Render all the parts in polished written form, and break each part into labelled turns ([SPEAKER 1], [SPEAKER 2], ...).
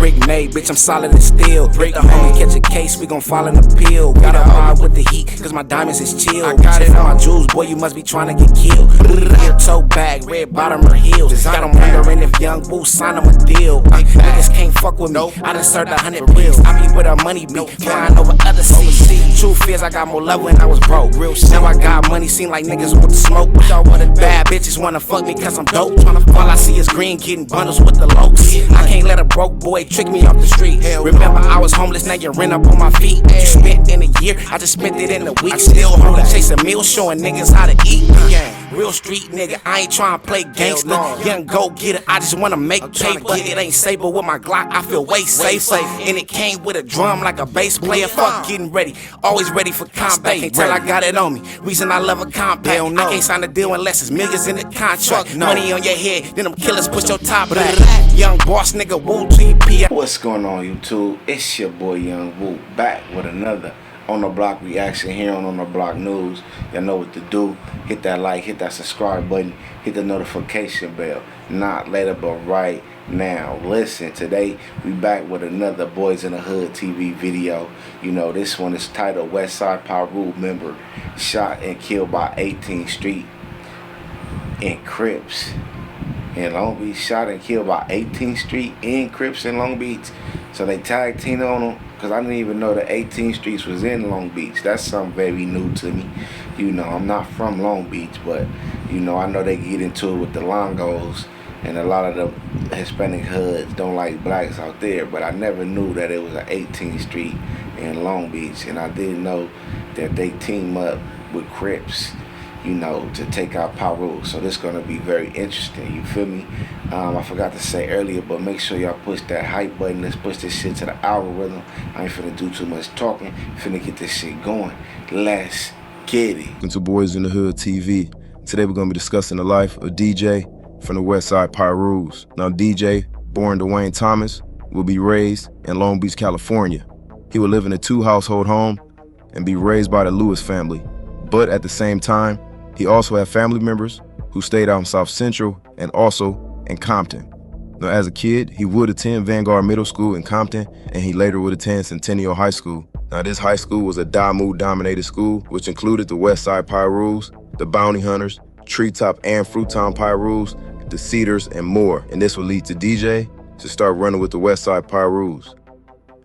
[SPEAKER 1] brick made, bitch, I'm solid as steel. Break the homie, catch a case, we gon' fall in the pill. Gotta ride with the heat, cause my diamonds is chill. I got it on my jewels, boy, you must be tryna get killed. Real tote bag, red bottom or heels. Got them wondering if young boo sign him a deal. Niggas can't fuck with me, I done served 100 pills. I be with a money beat, flying over other seas. Truth is, I got more love when I was broke. Now I got money, seem like niggas want to smoke. Bad bitches wanna fuck me cause I'm dope. All I see is green, getting bundles with the lokes. I can't let a broke boy trick me off the street. Remember I was homeless, now you rent up on my feet. You spent in a year, I just spent it in a week. Still holy, chasing meals, showing niggas how to eat. Real street nigga, I ain't tryna play gangster. Young go getter, I just wanna make paper. It ain't saber with my Glock, I feel way safer. And it came with a drum like a bass player. Fuck getting ready, always ready for combat. Can't tell I got it on me, reason I love a compact. I can't sign a deal unless it's millions in the contract. Money on your head, then them killers push your top back. Young boss nigga, Woo TP.
[SPEAKER 2] What's going on YouTube? It's your boy Young Woo, back with another On The Block reaction here on The Block News. Y'all know what to do. Hit that like, hit that subscribe button, hit the notification bell. Not later, but right now. Listen, today we back with another Boys in the Hood TV video. You know, this one is titled Westside Piru member shot and killed by 18th Street in Crips. In Long Beach, shot and killed by 18th Street in Crips in Long Beach. So they tag teamed on them, because I didn't even know that 18th Street was in Long Beach. That's something very new to me. You know, I'm not from Long Beach, but, you know, I know they get into it with the Longos, and a lot of the Hispanic hoods don't like blacks out there, but I never knew that it was an 18th Street in Long Beach, and I didn't know that they team up with Crips, you know, to take out Piru. So this is gonna be very interesting, you feel me? I forgot to say earlier, but make sure y'all push that hype button. Let's push this shit to the algorithm. I ain't finna do too much talking, finna get this shit going. Let's get it.
[SPEAKER 3] Welcome to Boys in the Hood TV. Today we're gonna be discussing the life of DJ from the Westside Pirus. Now DJ, born Dwayne Thomas, will be raised in Long Beach, California. He will live in a 2-household home and be raised by the Lewis family. But at the same time, he also had family members who stayed out in South Central and also in Compton. Now, as a kid, he would attend Vanguard Middle School in Compton, and he later would attend Centennial High School. Now, this high school was a Damu-dominated school, which included the Westside Pirus, the Bounty Hunters, Treetop and Fruitown Pirus, the Cedars, and more. And this would lead to DJ to start running with the Westside Pirus.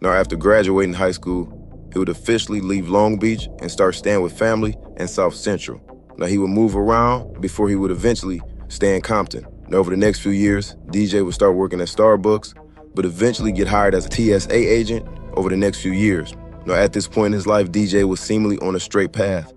[SPEAKER 3] Now, after graduating high school, he would officially leave Long Beach and start staying with family in South Central. Now, he would move around before he would eventually stay in Compton. Now, over the next few years, DJ would start working at Starbucks, but eventually get hired as a TSA agent over the next few years. Now, at this point in his life, DJ was seemingly on a straight path,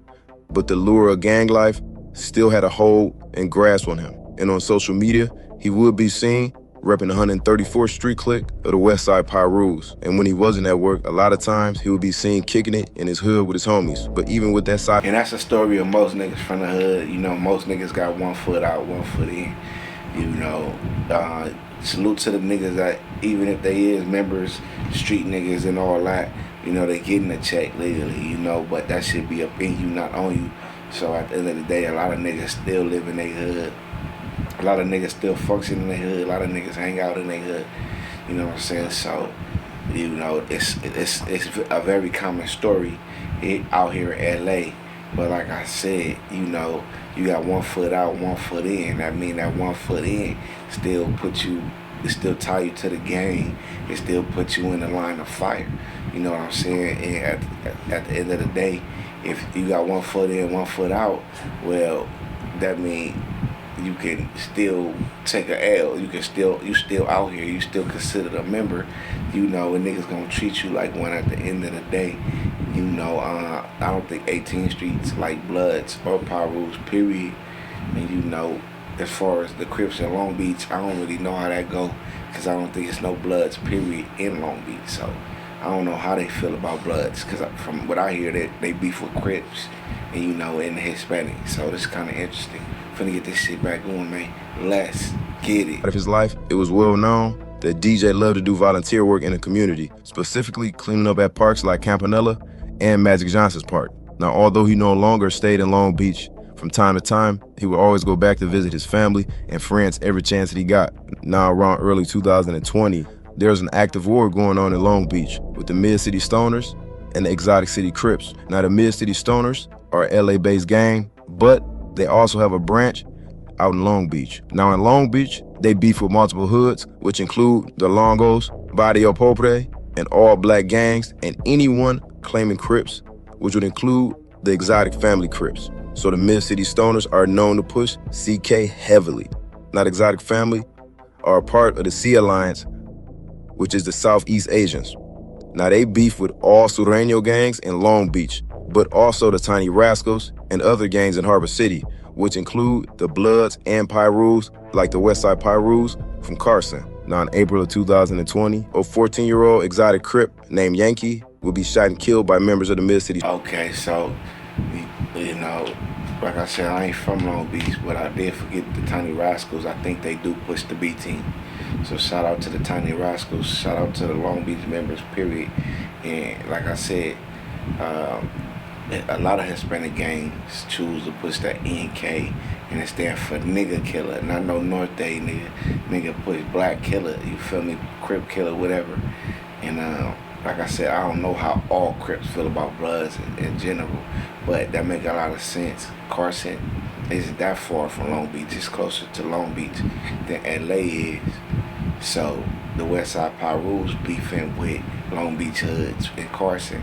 [SPEAKER 3] but the lure of gang life still had a hold and grasp on him. And on social media, he would be seen repping the 134th Street clique of the Westside Pirus. And when he wasn't at work, a lot of times he would be seen kicking it in his hood with his homies. But even with that side...
[SPEAKER 2] And that's the story of most niggas from the hood. You know, most niggas got 1 foot out, 1 foot in. You know, salute to the niggas that, even if they is members, street niggas and all that, you know, they getting a check legally, you know, but that should be up in you, not on you. So at the end of the day, a lot of niggas still live in their hood. A lot of niggas still function in their hood. A lot of niggas hang out in their hood. You know what I'm saying? So, you know, it's a very common story out here in LA. But like I said, you know, you got 1 foot out, 1 foot in. That mean that 1 foot in still still tie you to the game. It still put you in the line of fire. You know what I'm saying? And at the end of the day, if you got 1 foot in, 1 foot out, well, that means you can still take a L. You still out here. You still considered a member. You know, and niggas gonna treat you like one at the end of the day. You know, I don't think 18th Street's like Bloods or Pirus, period. And you know, as far as the Crips in Long Beach, I don't really know how that go, because I don't think it's no Bloods, period, in Long Beach. So I don't know how they feel about Bloods, because from what I hear, they beef with Crips, and you know, in the Hispanic. So this is kind of interesting. Finna get this shit back going, man. Let's get it.
[SPEAKER 3] Out of his life, it was well known that DJ loved to do volunteer work in the community, specifically cleaning up at parks like Campanella and Magic Johnson's Park. Now, although he no longer stayed in Long Beach, from time to time, he would always go back to visit his family and friends every chance that he got. Now, around early 2020, there's an active war going on in Long Beach with the Mid-City Stoners and the Exotic City Crips. Now, the Mid-City Stoners are an LA-based gang, but they also have a branch out in Long Beach. Now, in Long Beach, they beef with multiple hoods, which include the Longos, Barrio Pobre, and all black gangs, and anyone claiming Crips, which would include the Exotic Family Crips. So the Mid-City Stoners are known to push CK heavily. Now, the Exotic Family are a part of the C Alliance, which is the Southeast Asians. Now, they beef with all Sureño gangs in Long Beach, but also the Tiny Rascals and other gangs in Harbor City, which include the Bloods and Pirus, like the Westside Pirus from Carson. Now, in April of 2020, a 14-year-old exotic Crip named Yankee will be shot and killed by members of the Mid-City.
[SPEAKER 2] Okay, so, you know, like I said, I ain't from Long Beach, but I did forget the Tiny Rascals. I think they do push the B team. So shout out to the Tiny Rascals, shout out to the Long Beach members, period. And like I said, a lot of Hispanic gangs choose to push that NK, and it stands for nigga killer. And I know North Day nigga push black killer, you feel me, Crip killer, whatever. And like I said, I don't know how all Crips feel about Bloods in general, but that make a lot of sense. Carson isn't that far from Long Beach, it's closer to Long Beach than LA is. So the Westside Pirus beefing with Long Beach hoods in Carson,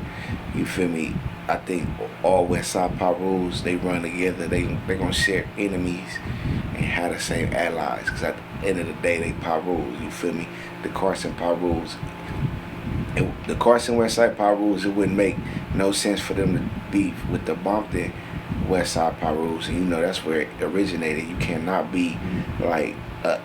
[SPEAKER 2] you feel me? I think all Westside Pirus, they run together, they gonna share enemies and have the same allies, because at the end of the day, they Pirus, you feel me? The Carson Pirus, the Carson Westside Pirus, it wouldn't make no sense for them to beef with the Bompton Westside Pirus, and you know that's where it originated. You cannot be like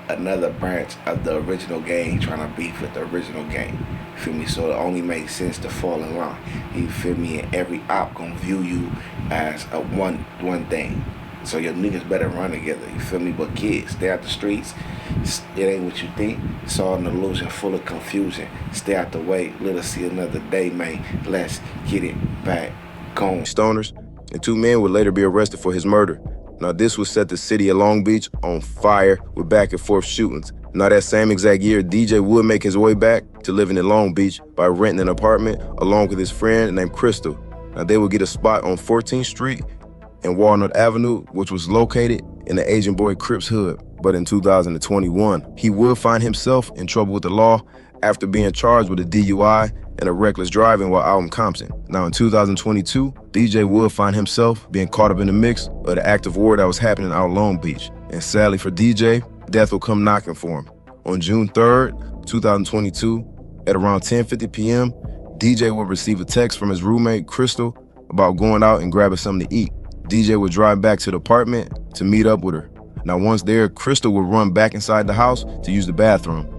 [SPEAKER 2] another branch of the original gang trying to beef with the original gang. You feel me? So it only makes sense to fall in line. You feel me? And every op gonna view you as a one thing. So your niggas better run together. You feel me? But kids, stay out the streets. It ain't what you think. It's all an illusion, full of confusion. Stay out the way. Let us see another day, man. Let's get it back going.
[SPEAKER 3] Stoners, and 2 men would later be arrested for his murder. Now, this would set the city of Long Beach on fire with back and forth shootings. Now, that same exact year, DJ would make his way back to living in Long Beach by renting an apartment along with his friend named Crystal. Now, they would get a spot on 14th Street and Walnut Avenue, which was located in the Asian Boy Crips hood. But in 2021, he would find himself in trouble with the law after being charged with a DUI and a reckless driving while out in Compton. Now, in 2022, DJ would find himself being caught up in the mix of the active war that was happening out in Long Beach. And sadly for DJ, death will come knocking for him. On June 3rd, 2022, at around 10:50 p.m., DJ would receive a text from his roommate, Crystal, about going out and grabbing something to eat. DJ would drive back to the apartment to meet up with her. Now, once there, Crystal would run back inside the house to use the bathroom.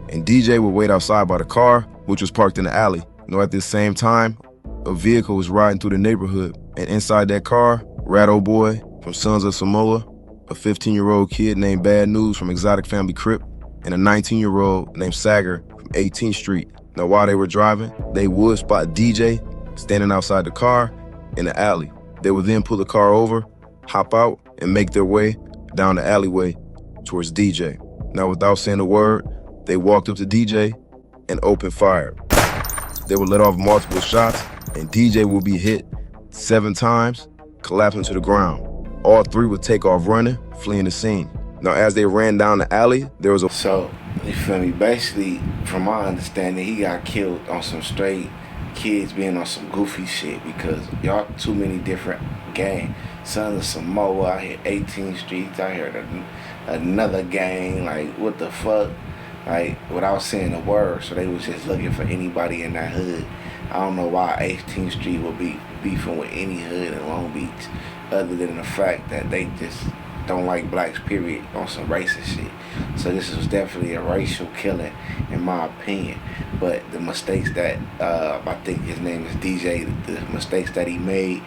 [SPEAKER 3] And DJ would wait outside by the car, which was parked in the alley. At this same time, a vehicle was riding through the neighborhood. And inside that car, Ratto Boy from Sons of Samoa, a 15-year-old kid named Bad News from Exotic Family Crip, and a 19-year-old named Sagar from 18th Street. Now, while they were driving, they would spot DJ standing outside the car in the alley. They would then pull the car over, hop out, and make their way down the alleyway towards DJ. Now, without saying a word, they walked up to DJ and opened fire. They would let off multiple shots, and DJ would be hit 7 times, collapsing to the ground. All 3 would take off running, fleeing the scene. Now, as they ran down the alley, there was a...
[SPEAKER 2] So, you feel me? Basically, from my understanding, he got killed on some straight kids being on some goofy shit, because y'all too many different gangs. Sons of Samoa out here, 18th Street out here, another gang, like, what the fuck? Like, without saying a word, so they was just looking for anybody in that hood. I don't know why 18th Street would be beefing with any hood in Long Beach, other than the fact that they just don't like blacks, period, on some racist shit. So this was definitely a racial killing, in my opinion. But the mistakes that, I think his name is DJ, the mistakes that he made,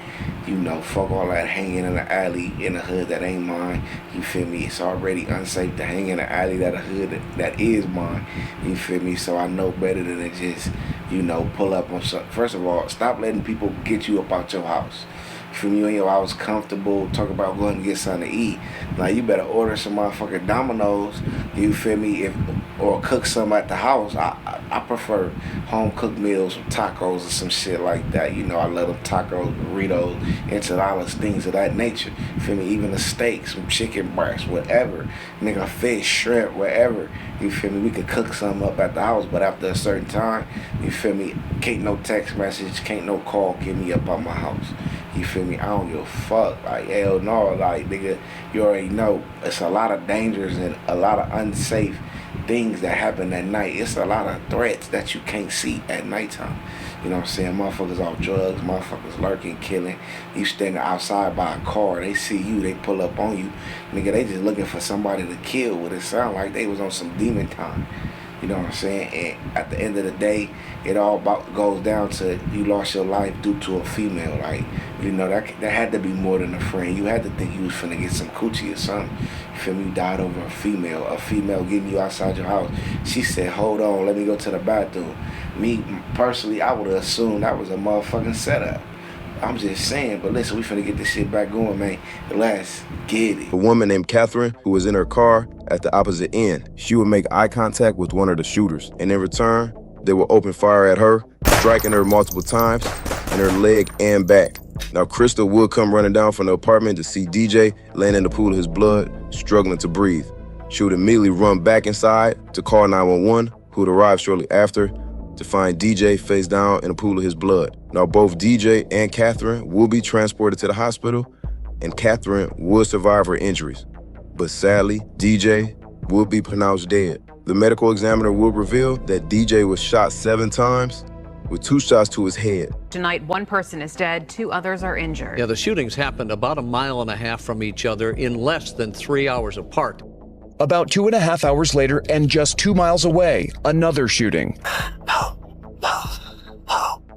[SPEAKER 2] you know, fuck all that hanging in the alley in a hood that ain't mine, you feel me? It's already unsafe to hang in the alley that a hood that is mine, you feel me? So I know better than to just, you know, pull up on something. First of all, stop letting people get you up out your house. From you and your house comfortable, talk about going to get something to eat. Like, you better order some motherfucking Domino's, you feel me, or cook some at the house. I prefer home cooked meals, some tacos or some shit like that. You know, I love them tacos, burritos, enchiladas, things of that nature. You feel me, even a steak, some chicken breast, whatever. Nigga, fish, shrimp, whatever. You feel me, we could cook something up at the house, but after a certain time, you feel me, can't no text message, can't no call get me up out my house. You feel me? I don't give a fuck. Like, hell no. Like, nigga, you already know. It's a lot of dangers and a lot of unsafe things that happen at night. It's a lot of threats that you can't see at nighttime. You know what I'm saying? Motherfuckers off drugs, motherfuckers lurking, killing. You standing outside by a car, they see you, they pull up on you. Nigga, they just looking for somebody to kill. What it sound like they was on some demon time. You know what I'm saying? And at the end of the day, it all goes down to you lost your life due to a female. Like, you know, that had to be more than a friend. You had to think you was finna get some coochie or something. You feel me? You died over a female getting you outside your house. She said, hold on, let me go to the bathroom. Me, personally, I would have assumed that was a motherfucking setup. I'm just saying, but listen, we finna get this shit back going, man. Let's get it.
[SPEAKER 3] A woman named Catherine, who was in her car at the opposite end, she would make eye contact with one of the shooters, and in return, they would open fire at her, striking her multiple times in her leg and back. Now, Crystal would come running down from the apartment to see DJ laying in the pool of his blood, struggling to breathe. She would immediately run back inside to call 911, who would arrive shortly after to find DJ face down in a pool of his blood. Now, both DJ and Catherine will be transported to the hospital, and Catherine will survive her injuries. But sadly, DJ will be pronounced dead. The medical examiner will reveal that DJ was shot 7 times, with 2 shots to his head.
[SPEAKER 4] Tonight, 1 person is dead, 2 others are injured.
[SPEAKER 5] Yeah, the shootings happened about 1.5 miles from each other in less than 3 hours apart.
[SPEAKER 6] About 2.5 hours later, and just 2 miles away, another shooting.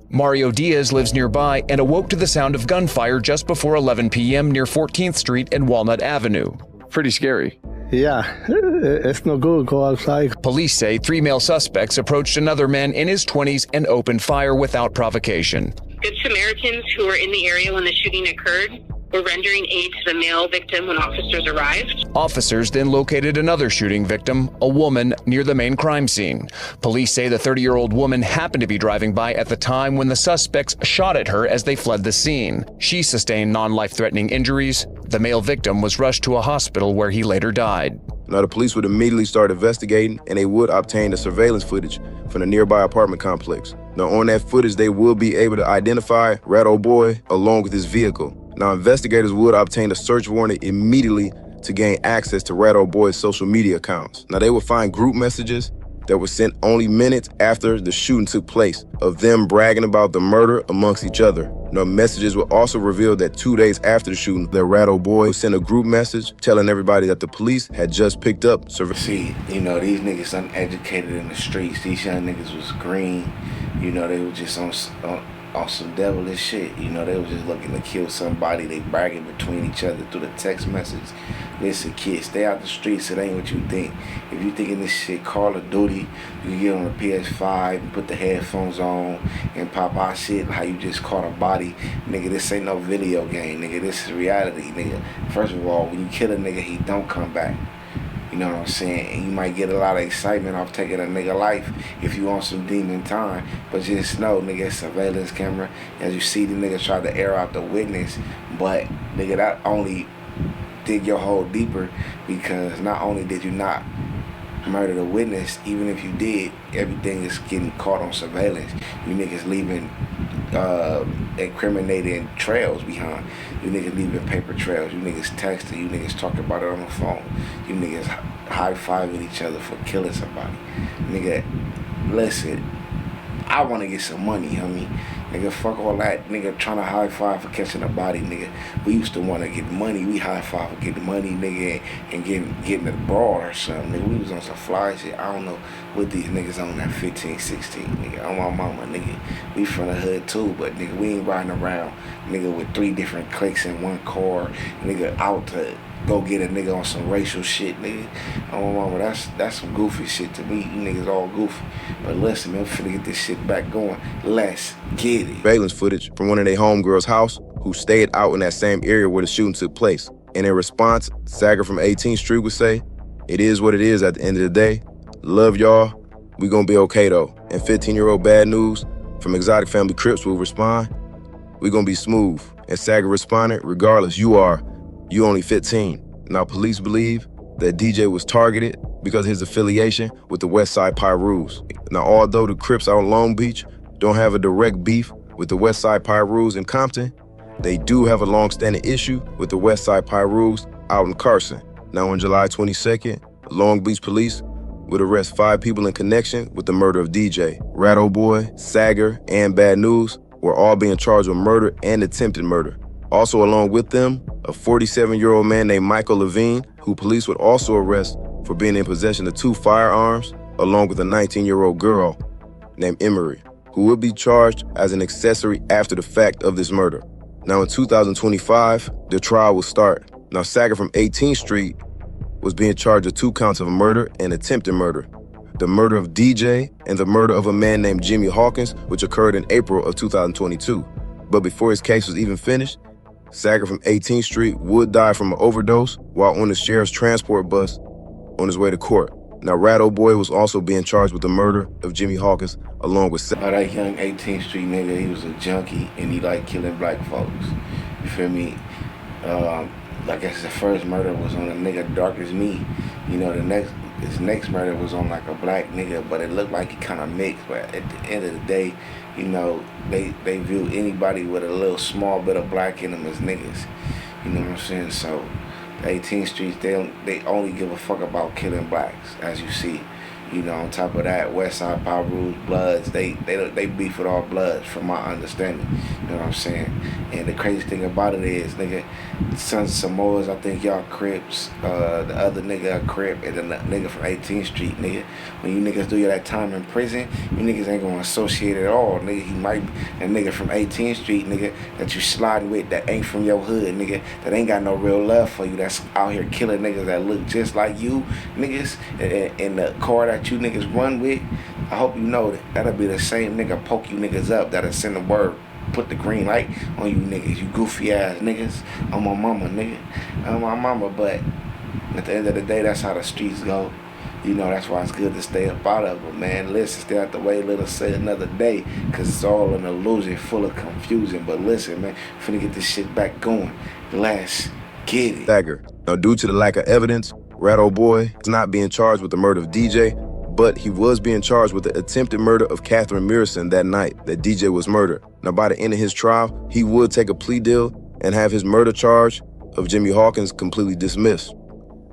[SPEAKER 6] Mario Diaz lives nearby and awoke to the sound of gunfire just before 11 p.m. near 14th Street and Walnut Avenue. Pretty scary.
[SPEAKER 7] Yeah, it's no good. Go outside.
[SPEAKER 6] Police say 3 male suspects approached another man in his 20s and opened fire without provocation.
[SPEAKER 8] Good Samaritans who were in the area when the shooting occurred were rendering aid to the male victim when officers arrived.
[SPEAKER 6] Officers then located another shooting victim, a woman, near the main crime scene. Police say the 30-year-old woman happened to be driving by at the time when the suspects shot at her as they fled the scene. She sustained non-life-threatening injuries. The male victim was rushed to a hospital where he later died.
[SPEAKER 3] Now, the police would immediately start investigating, and they would obtain the surveillance footage from the nearby apartment complex. Now, on that footage, they will be able to identify Ratto Boy along with his vehicle. Now, investigators would obtain a search warrant immediately to gain access to Ratto Boy's social media accounts. Now, they would find group messages that were sent only minutes after the shooting took place of them bragging about the murder amongst each other. Now, messages would also reveal that 2 days after the shooting, the Ratto Boy sent a group message telling everybody that the police had just picked up surveillance.
[SPEAKER 2] See, you know, these niggas uneducated in the streets. These young niggas was green. You know, they were just on some devilish shit. You know, they were just looking to kill somebody. They bragging between each other through the text message. Listen, kids, stay out the streets. It ain't what you think. If you thinking this shit Call of Duty, you can get on the PS5 and put the headphones on and pop our shit how you just caught a body. Nigga, this ain't no video game. Nigga, this is reality. Nigga, first of all, when you kill a nigga, he don't come back. You know what I'm saying? And you might get a lot of excitement off taking a nigga life if you on some demon time. But just know, nigga, it's surveillance camera. As you see, the nigga try to air out the witness. But, nigga, that only dig your hole deeper, because not only did you not murder the witness, even if you did, everything is getting caught on surveillance. You niggas leaving incriminating trails behind. You niggas leaving paper trails. You niggas texting. You niggas talking about it on the phone. You niggas high-fiving each other for killing somebody. Nigga, listen, I want to get some money, homie. Nigga, fuck all that. Nigga, trying to high-five for catching a body, nigga. We used to want to get money. We high-five for getting money, nigga, and getting abroad or something. Nigga, we was on some fly shit. I don't know what these niggas on at 15, 16, nigga. On my mama, nigga. We from the hood, too, but, nigga, we ain't riding around, nigga, with 3 different cliques in one car. Nigga, out to go get a nigga on some racial shit, nigga. On my mama, that's some goofy shit to me. You niggas all goofy. But listen, man, we finna get this shit back going. Let's get it.
[SPEAKER 3] Surveillance footage from one of their homegirls' house, who stayed out in that same area where the shooting took place. And in response, Sagger from 18th Street would say, "It is what it is at the end of the day. Love y'all. We gonna be okay though." And 15-year-old Bad News from Exotic Family Crips will respond, "We gonna be smooth." And Sagger responded, "Regardless, you only 15. Now police believe that DJ was targeted because of his affiliation with the Westside Pirus. Now although the Crips out in Long Beach don't have a direct beef with the Westside Pirus in Compton, they do have a long-standing issue with the Westside Pirus out in Carson. Now on July 22nd, Long Beach police would arrest 5 people in connection with the murder of DJ. Ratto Boy, Sagger, and Bad News were all being charged with murder and attempted murder. Also along with them, a 47-year-old man named Michael Levine, who police would also arrest for being in possession of 2 firearms, along with a 19-year-old girl named Emery, who would be charged as an accessory after the fact of this murder. Now in 2025, the trial will start. Now Sagger from 18th Street was being charged with 2 counts of murder and attempted murder. The murder of DJ and the murder of a man named Jimmy Hawkins, which occurred in April of 2022. But before his case was even finished, Sagger from 18th Street would die from an overdose while on the sheriff's transport bus on his way to court. Now Ratto Boy was also being charged with the murder of Jimmy Hawkins along with
[SPEAKER 2] that young 18th Street nigga, he was a junkie and he liked killing black folks. You feel me? I guess the first murder was on a nigga dark as me. You know, his next murder was on like a black nigga, but it looked like he kind of mixed. But at the end of the day, you know, they view anybody with a little small bit of black in them as niggas. You know what I'm saying? So the 18th Streets, they only give a fuck about killing blacks, as you see. You know, on top of that, Westside Pirus, Bloods, they beef with all Bloods, from my understanding. You know what I'm saying? And the crazy thing about it is, nigga, Sons of Samoas, I think y'all Crips, the other nigga a Crip, and then the nigga from 18th Street, nigga. When you niggas do that time in prison, you niggas ain't gonna associate at all, nigga. He might be a nigga from 18th Street, nigga, that you sliding with that ain't from your hood, nigga, that ain't got no real love for you, that's out here killing niggas that look just like you, niggas, in the car that you niggas run with. I hope you know that that'll be the same nigga poke you niggas up that'll send a word, put the green light on you niggas, you goofy ass niggas. I'm my mama, nigga. I'm my mama, but at the end of the day, that's how the streets go. You know, that's why it's good to stay up out of it, man. Listen, stay out the way, let us say another day, because it's all an illusion, full of confusion. But listen, man, finna get this shit back going. Let's get it.
[SPEAKER 3] Sagger. Now, due to the lack of evidence, Ratto Boy is not being charged with the murder of DJ, but he was being charged with the attempted murder of Catherine Mearson that night that DJ was murdered. Now, by the end of his trial, he would take a plea deal and have his murder charge of Jimmy Hawkins completely dismissed.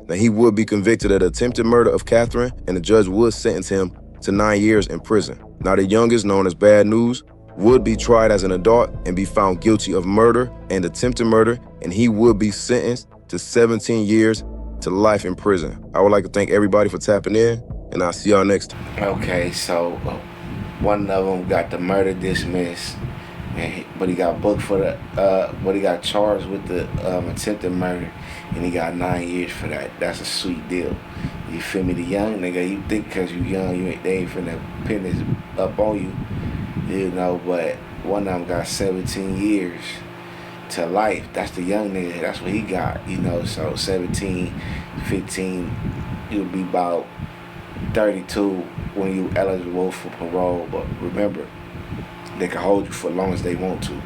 [SPEAKER 3] Now, he would be convicted of the attempted murder of Catherine, and the judge would sentence him to 9 years in prison. Now, the youngest, known as Bad News, would be tried as an adult and be found guilty of murder and attempted murder, and he would be sentenced to 17 years to life in prison. I would like to thank everybody for tapping in, and I'll see y'all next time.
[SPEAKER 2] Okay, so one of them got the murder dismissed, but he got booked for but he got charged with the attempted murder, and he got 9 years for that. That's a sweet deal. You feel me? The young nigga, you think because you young, they ain't finna pin this up on you, you know, but one of them got 17 years to life. That's the young nigga, that's what he got, you know, so 17, 15, you'll be about 32 when you eligible for parole. But remember, they can hold you for as long as they want to,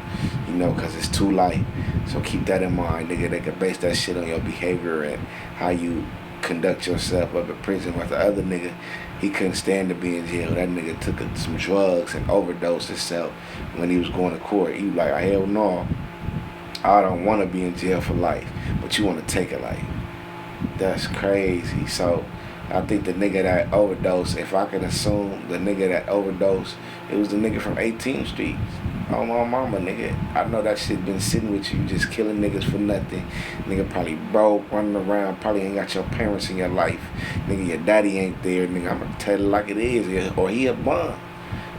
[SPEAKER 2] you know, because it's too light. So keep that in mind, nigga. They can base that shit on your behavior and how you conduct yourself up in prison. With the other nigga, he couldn't stand to be in jail. That nigga took some drugs and overdosed himself when he was going to court. He was like, hell no, I don't want to be in jail for life, but you want to take it life. That's crazy. So I think the nigga that overdosed, if I can assume the nigga that overdosed, it was the nigga from 18th Street. Oh my mama, nigga. I know that shit been sitting with you, just killing niggas for nothing. Nigga probably broke, running around, probably ain't got your parents in your life. Nigga, your daddy ain't there, nigga. I'm gonna tell it like it is, or he a bum.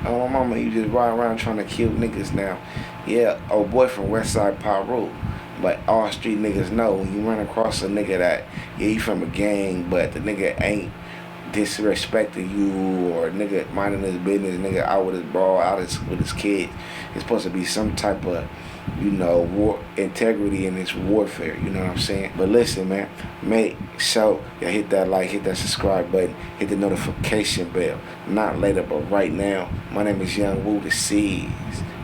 [SPEAKER 2] Oh my mama, you just ride around trying to kill niggas now. Yeah, old boy from Westside Piru. But all street niggas know when you run across a nigga that, yeah, he from a gang, but the nigga ain't disrespecting you, or nigga minding his business, nigga out with his bra, out with his kid. It's supposed to be some type of you know, integrity in this warfare, you know what I'm saying? But listen, man, make sure you hit that like, hit that subscribe button, hit the notification bell. Not later, but right now. My name is Young Woo, the Seeds,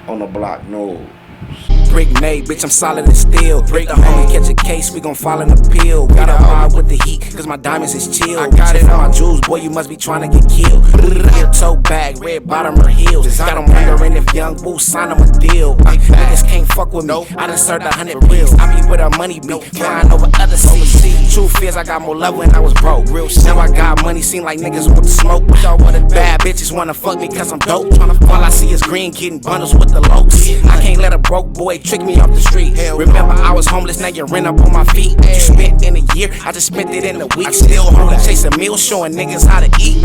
[SPEAKER 2] on the block news.
[SPEAKER 1] Brick made, bitch, I'm solid and steel. Break the homie, catch a case, we gon' fall in the pill. Gotta ride with the heat, cause my diamonds is chill. I got it on my jewels, boy, you must be trying to get killed. Real toe bag, red bottom or heels. Got them wondering if Young Woo sign him a deal. Niggas can't fuck with me, I done served 100 bills. I be where the money be, flying over other seas. Truth is, I got more love when I was broke. Now I got money, seem like niggas want to smoke. Bad bitches wanna fuck me cause I'm dope. All I see is green, getting bundles with the lokes. I can't let a broke boy trick me off the street. Remember I was homeless, now you rent up on my feet. You spent in a year, I just spent it in a week. Still home, chasing meals, showing niggas how to eat.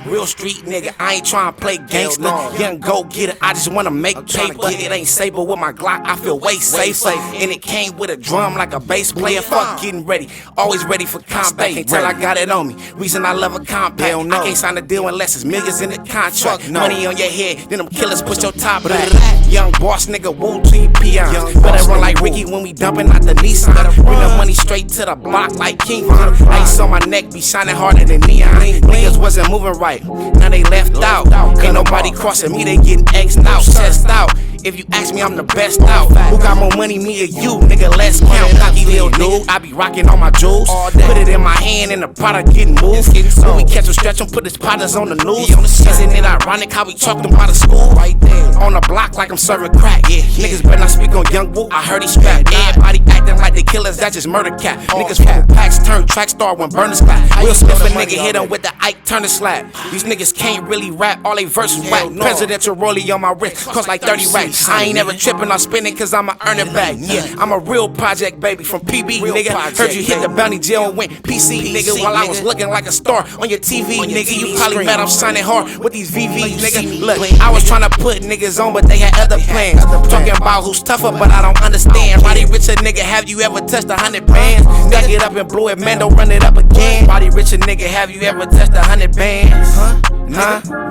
[SPEAKER 1] Real street nigga, I ain't tryna play gangster. Young go get it, I just wanna make paper. It ain't safe, but with my Glock I feel way safer. And it came with a drum like a bass player. Fuck getting ready, always ready for combat. Can't tell I got it on me, reason I love a compact. I can't sign a deal unless it's millions in the contract. Money on your head, then them killers push your top back. Young boss nigga, Woo to you peons. Better run like Ricky when we dumping out the Nissan. Bring the money straight to the block like King Von. Ice on my neck be shining harder than neon. Niggas wasn't moving right, now they left out. Ain't nobody crossing me, they getting X'd out, chest out. If you ask me, I'm the best out. Who got more money, me or you? Nigga, let's count. Cocky little dude, I be rocking all my jewels. Put it in my hand and the product getting moved. When we catch him, stretch him, put his partners on the news. Isn't it ironic how we talk them out of school? Right there, on the block like I'm serving crack. Niggas better not speak on Young Woo, I heard he strapped. Everybody acting like they killers, that just murder cat. Niggas full packs, turn track star when burners clap. Will Smith a nigga hit him with the Ike Turner slap. These niggas can't really rap, all they verses whack. Presidential rollie on my wrist, cost like 30 racks. I ain't never tripping, I'm spinning cause I'ma earn it back. Yeah, I'm a real project baby from PB, nigga. Heard you hit the bounty jail and went PC, nigga. While I was looking like a star on your TV, nigga. You probably mad I'm shining hard with these VVs, nigga. Look, I was trying to put niggas on, but they had other plans. Talking about who's tougher, but I don't understand. Roddy Richard, nigga, have you ever touched 100 bands? Stack it up and blow it, man, don't run it up again. Roddy Richard, nigga, have you ever touched 100 bands?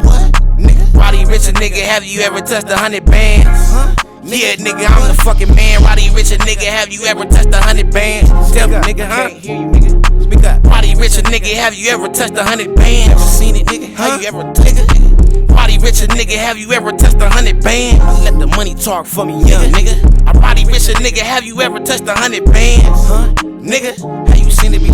[SPEAKER 1] What? Nigga, Roddy Richard, nigga, have you ever touched 100 bands? Yeah, nigga, I'm the fucking man. Roddy Richard, nigga, have you ever touched 100 bands? Tell me, nigga, Can't hear you, nigga. Speak up. Roddy Richard, nigga, have you ever touched 100 bands? Never seen it, nigga. How you ever touched it? Roddy Richard, nigga, have you ever touched 100 bands? Let the money talk for me, young nigga. Roddy Richard, nigga, have you ever touched 100 bands? Nigga, have you seen it before?